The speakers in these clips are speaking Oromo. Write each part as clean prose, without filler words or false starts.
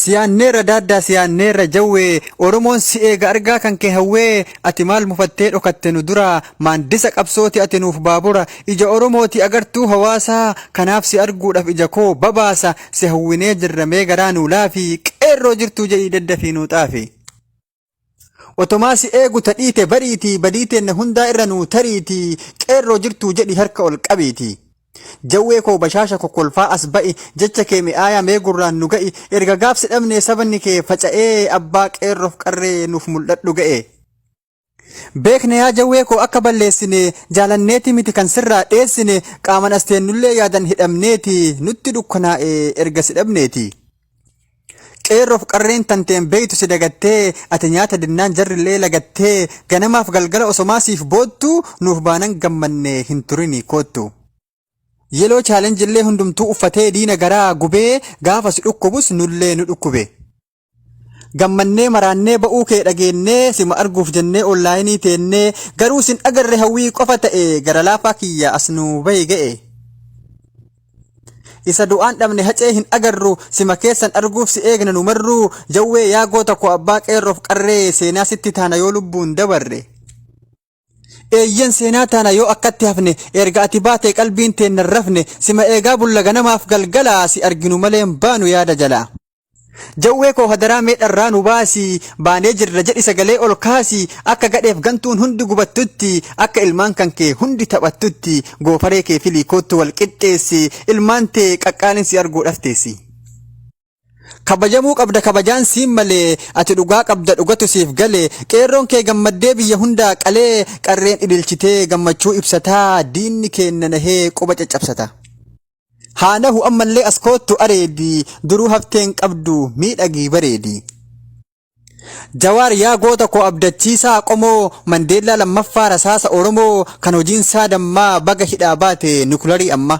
Siyaanneerra daaddaa siyaanneerra jawwee Oromoon si eega argaa kan kee hawwee ati maal mufattee dhokatte nu dura maandisa qabsooti ati nuuf baabura ija Oromooti agartuu hawaasaa kanaaf si arguudhaaf ija koo babaasa si hawwinee jirramee garaa nuu laafi qeerroo jirtuu jedhii daddafii nuu xaafi. Otomaa si eegu tadhiite bariiti badiiteenna hundaa irra nuu tariiti qeerroo jirtuu jedhi harka ol qabiiti. Jawwee koo bashaasha kokkolfaa as ba'i jecha kee mi'aayaa mee gurraan nu ga'i erga gaafsi dhabnee sabanni kee faca'ee abbaa qeerroof qarree nuuf mul'adhu ga'e. Beekne yaa jawwee koo akka balleessine jaalanneeti miti kan sirraa dheessine qaaman asteennullee yaadan hidhamneeti nutti dukkanaa'e erga si dhabneeti. Qeerroof qarreen tanteen beeytu si dagattee ati nyaata dinnaan jarrillee lagattee ganamaaf galgala osomaasiif boottu nuuf baanan gammanne hin turini koottu. Yeloo chaalenji illee hundumtuu uffatee diina garaa gubee gaafa si dhukkubus nullee nu dhukkube. Gammannee maraannee ba'uu kee dhageennee sima arguuf jennee onlaayinii teennee garuu sin agarre hawwii qofa ta'e gara laafaa kiyya as nuu bahi ga'e. Isa du'aan dhabne hacee hin agarru sima keessan arguuf si eegna nu marru jawwee yaa goota koo abbaa qeerroof qarree seenaa sitti taana yoo lubbuun dabarre. Eeyyan seenaa taana yoo akkatti hafne erga ati baatee qalbiin teennan rafne sima eegaa bulla ganamaaf galgala si arginu malee baanu yaada jala. Jawwee koo hadaraa meedharraa nu baasi baanee jirra jedhi sagalee ol kaasi akka gadheef gantuun hundi gubattutti akka ilmaan kan kee hundi taphattutti goofaree kee filii koottu wal qixxeessi ilmaan tee qaqqaalin si arguu dhafteessi. Kabajamuu qabda kabajaan siin malee ati dhugaa qabda dhugatu siif gale qeerroon kee gammaddee biyya hundaa qalee qarreen idilchitee gammachuu ibsataa diinni keenna nahee quba caccabsata. Haanahu ammallee as koottu areedi duruu hafteen qabdu miidhagii bareedi. Jawar yaa goota koo abdachiisaa qomoo Mandeellaa lammaffaa rasaasa Oromoo kan hojiinsaa dammaa baga hidhaa baate nukularii amma.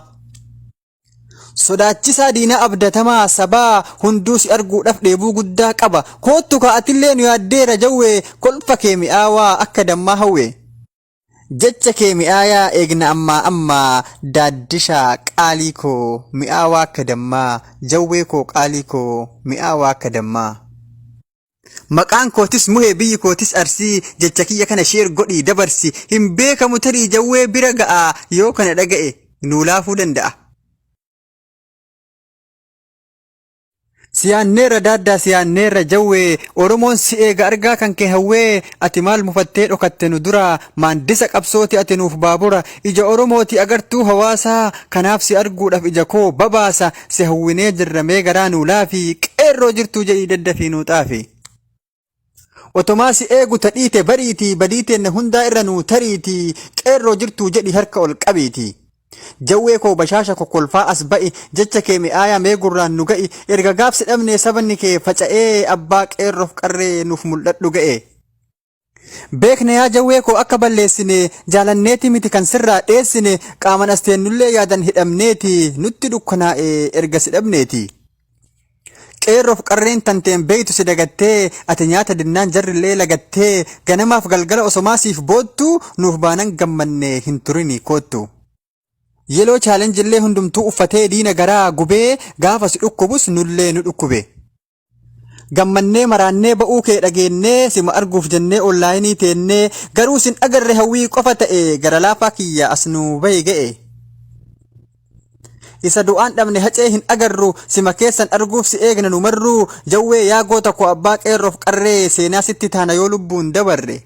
Sodaachisaa diina abdatamaa sabaa hunduu si arguudhaaf dheebuu guddaa qaba koottu ka'atillee nu yaaddeera jawwee kolfa kee mi'aawaa akka dammaa hawwe. Jecha kee mi'aayaa eegna ammaa daaddishaa qaalii koo mi'aawaa akka dammaa jawwee koo qaalii koo mi'aawaa akka dammaa. Maqaan kootis muhee biyyi kootis arsii jecha kiyya kana sheer godhii dabarsi hin beekamu tarii jawwee bira ga'a yoo kana dhaga'e nuu laafuu danda'a. Siyaanneerra daaddaa siyaanneerra jawwee Oromoon si eega argaa kan kee hawwee ati maal mufattee dhokatte nu dura maandisa qabsooti ati nuuf baabura ija Oromooti agartuu hawaasaa kanaaf si arguudhaaf ija koo babaasa si hawwinee jirramee garaa nuu laafi qeerroo jirtuu jedhii daddafii nuu xaafi. Otomaa si eegu tadhiite bariiti badiiteenna hundaa irra nuu tariiti qeerroo jirtuu jedhi harka ol qabiiti. Jawwee koo bashaasha kokkolfaa as ba'i jecha kee mi'aayaa mee gurraan nu ga'i erga gaafsi dhabnee sabanni kee faca'ee abbaa qeerroof qarree nuuf mul'adhu ga'e. Beekne yaa jawwee koo akka balleessine jaalanneeti miti kan sirraa dheessine qaaman asteennullee yaadan hidhamneeti nutti dukkanaa'e erga si dhabneeti. Qeerroof qarreen tanteen beeytu si dagattee ati nyaata dinnaan jarrillee lagattee ganamaaf galgala osomaasiif boottu nuuf baanan gammanne hin turini koottu. Yeloo chaalenji illee hundumtuu uffatee diina garaa gubee gaafa si dhukkubus nullee nu dhukkube. Gammannee maraannee ba'uu kee dhageennee sima arguuf jennee onlaayinii teennee garuu sin agarre hawwii qofa ta'e gara laafaa kiyya as nuu bahi ga'e. Isa du'aan dhabne hacee hin agarru sima keessan arguuf si eegna nu marru jawwee yaa goota koo abbaa qeerroof qarree seenaa sitti taana yoo lubbuun dabarre.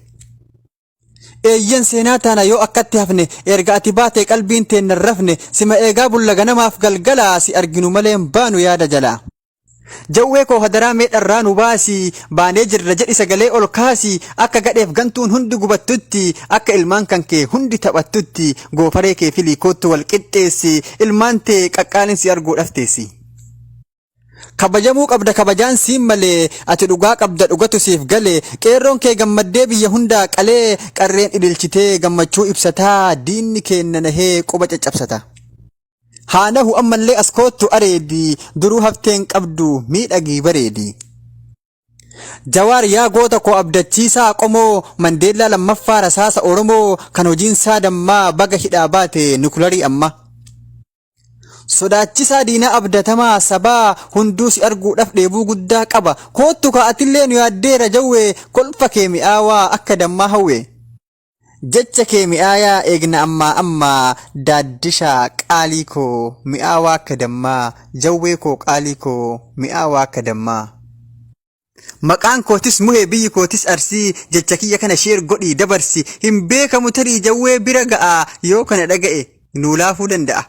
Eeyyan seenaa taana yoo akkatti hafne erga ati baatee qalbiin teennan rafne sima eegaa bulla ganamaaf galgala si arginu malee baanu yaada jala. Jawwee koo hadaraa meedharraa nu baasi baanee jirra jedhi sagalee ol kaasi akka gadheef gantuun hundi gubattutti akka ilmaan kan kee hundi taphattutti goofaree kee filii koottu wal qixxeessi ilmaan tee qaqqaalin si arguu dhafteessi. Kabajamuu qabda kabajaan siin malee ati dhugaa qabda dhugatu siif gale qeerroon kee gammaddee biyya hundaa qalee qarreen idilchitee gammachuu ibsataa diinni keenna nahee quba caccabsata. Haanahu ammallee as koottu areedi duruu hafteen qabdu miidhagii bareedi. Jawar yaa goota koo abdachiisaa qomoo Mandeellaa lammaffaa rasaasa Oromoo kan hojiinsaa dammaa baga hidhaa baate nukularii amma. Sodaachisaa diina abdatamaa sabaa hunduu si arguudhaaf dheebuu guddaa qaba. Koottu ka'atillee nu yaaddeera jawwee kolfa kee mi'aawaa akka dammaa hawwe. Jecha kee mi'aayaa eegna ammaa daaddishaa qaalii koo mi'aawaa akka dammaa jawwee koo qaalii koo mi'aawaa akka dammaa. Maqaan kootis muhee biyyi kootis arsii jecha kiyya kana sheer godhii dabarsi hin beekamu tarii jawwee bira ga'a yoo kana dhaga'e nuu laafuu danda'a.